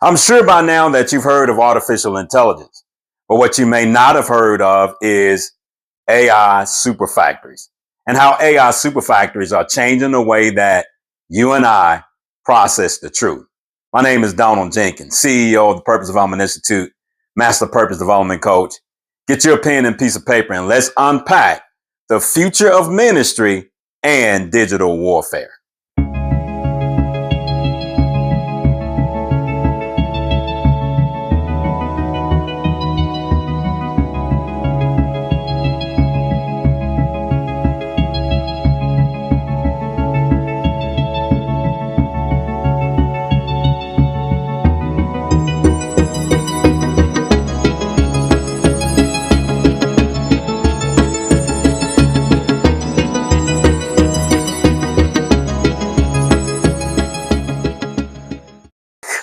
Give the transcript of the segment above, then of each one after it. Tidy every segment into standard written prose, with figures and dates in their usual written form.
I'm sure by now that you've heard of artificial intelligence, but what you may not have heard of is AI superfactories and how AI superfactories are changing the way that you and I process the truth. My name is Donald Jenkins, CEO of the Purpose Development Institute, Master Purpose Development Coach. Get your pen and piece of paper and let's unpack the future of ministry and digital warfare.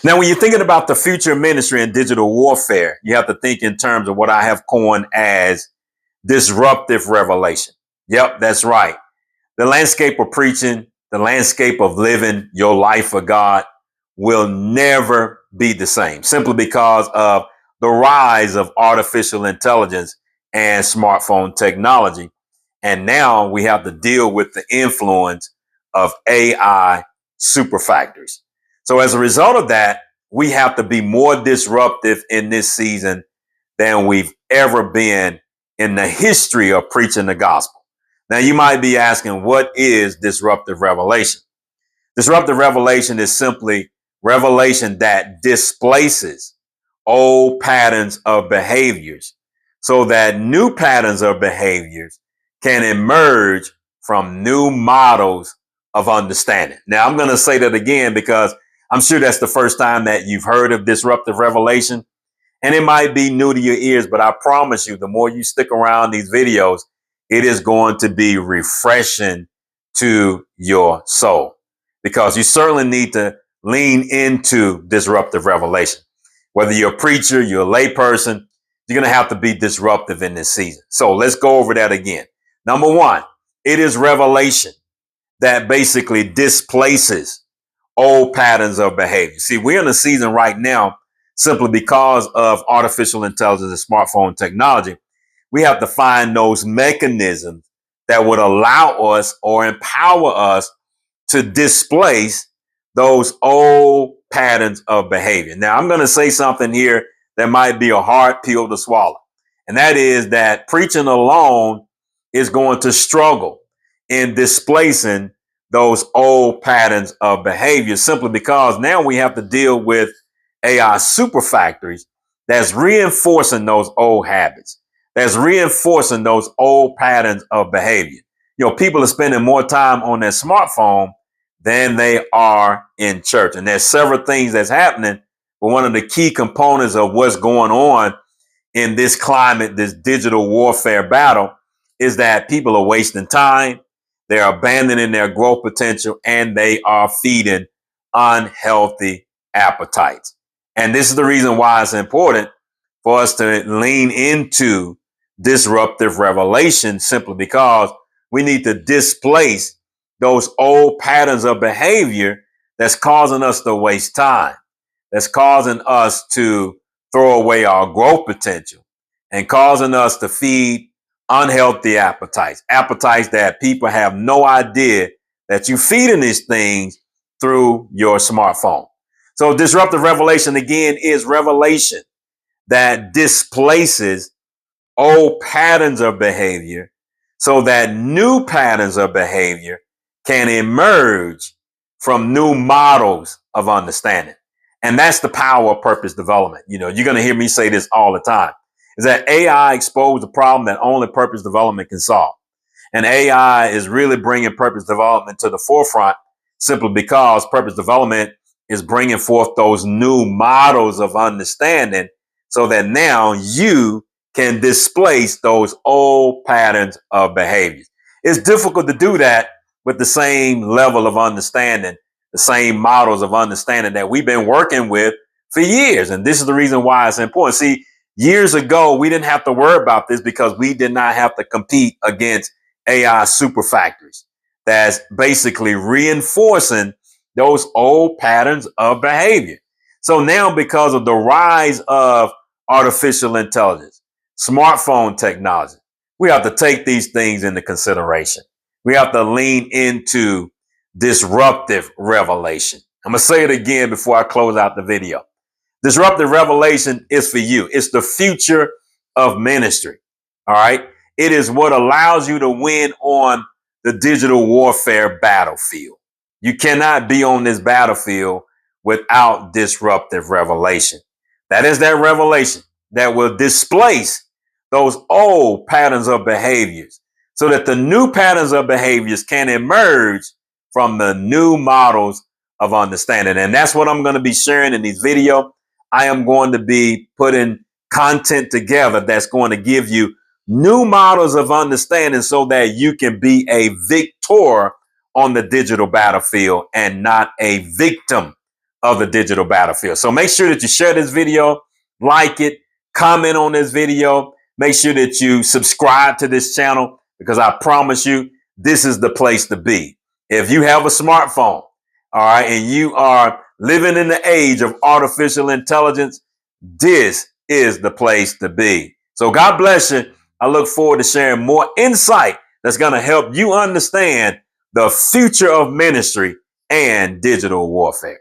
Now, when you're thinking about the future of ministry and digital warfare, you have to think in terms of what I have coined as disruptive revelation. Yep, that's right. The landscape of preaching, the landscape of living your life for God will never be the same simply because of the rise of artificial intelligence and smartphone technology. And now we have to deal with the influence of AI superfactors. So as a result of that, we have to be more disruptive in this season than we've ever been in the history of preaching the gospel. Now, you might be asking, what is disruptive revelation? Disruptive revelation is simply revelation that displaces old patterns of behaviors so that new patterns of behaviors can emerge from new models of understanding. Now, I'm going to say that again because I'm sure that's the first time that you've heard of disruptive revelation. And it might be new to your ears, but I promise you, the more you stick around these videos, it is going to be refreshing to your soul because you certainly need to lean into disruptive revelation. Whether you're a preacher, you're a layperson, you're going to have to be disruptive in this season. So let's go over that again. Number one, it is revelation that basically displaces old patterns of behavior. See, we're in a season right now simply because of artificial intelligence and smartphone technology. We have to find those mechanisms that would allow us or empower us to displace those old patterns of behavior. Now, I'm going to say something here that might be a hard pill to swallow. And that is that preaching alone is going to struggle in displacing those old patterns of behavior simply because now we have to deal with AI superfactories that's reinforcing those old habits, that's reinforcing those old patterns of behavior. You know, people are spending more time on their smartphone than they are in church. And there's several things that's happening. But one of the key components of what's going on in this climate, this digital warfare battle, is that people are wasting time. They're abandoning their growth potential and they are feeding unhealthy appetites. And this is the reason why it's important for us to lean into disruptive revelation simply because we need to displace those old patterns of behavior that's causing us to waste time, that's causing us to throw away our growth potential and causing us to feed unhealthy appetites, appetites that people have no idea that you're feeding these things through your smartphone. So disruptive revelation again is revelation that displaces old patterns of behavior so that new patterns of behavior can emerge from new models of understanding. And that's the power of purpose development. You know, you're going to hear me say this all the time, is that AI exposed the problem that only purpose development can solve. And AI is really bringing purpose development to the forefront simply because purpose development is bringing forth those new models of understanding so that now you can displace those old patterns of behaviors. It's difficult to do that with the same level of understanding, the same models of understanding that we've been working with for years. And this is the reason why it's important. See, years ago, we didn't have to worry about this because we did not have to compete against AI superfactories that's basically reinforcing those old patterns of behavior. So now, because of the rise of artificial intelligence, smartphone technology, we have to take these things into consideration. We have to lean into disruptive revelation. I'm going to say it again before I close out the video. Disruptive revelation is for you. It's the future of ministry. All right. It is what allows you to win on the digital warfare battlefield. You cannot be on this battlefield without disruptive revelation. That is that revelation that will displace those old patterns of behaviors so that the new patterns of behaviors can emerge from the new models of understanding. And that's what I'm going to be sharing in these videos. I am going to be putting content together that's going to give you new models of understanding so that you can be a victor on the digital battlefield and not a victim of the digital battlefield. So make sure that you share this video, like it, comment on this video. Make sure that you subscribe to this channel, because I promise you, this is the place to be. If you have a smartphone, all right, and you are living in the age of artificial intelligence, this is the place to be. So God bless you. I look forward to sharing more insight that's going to help you understand the future of ministry and digital warfare.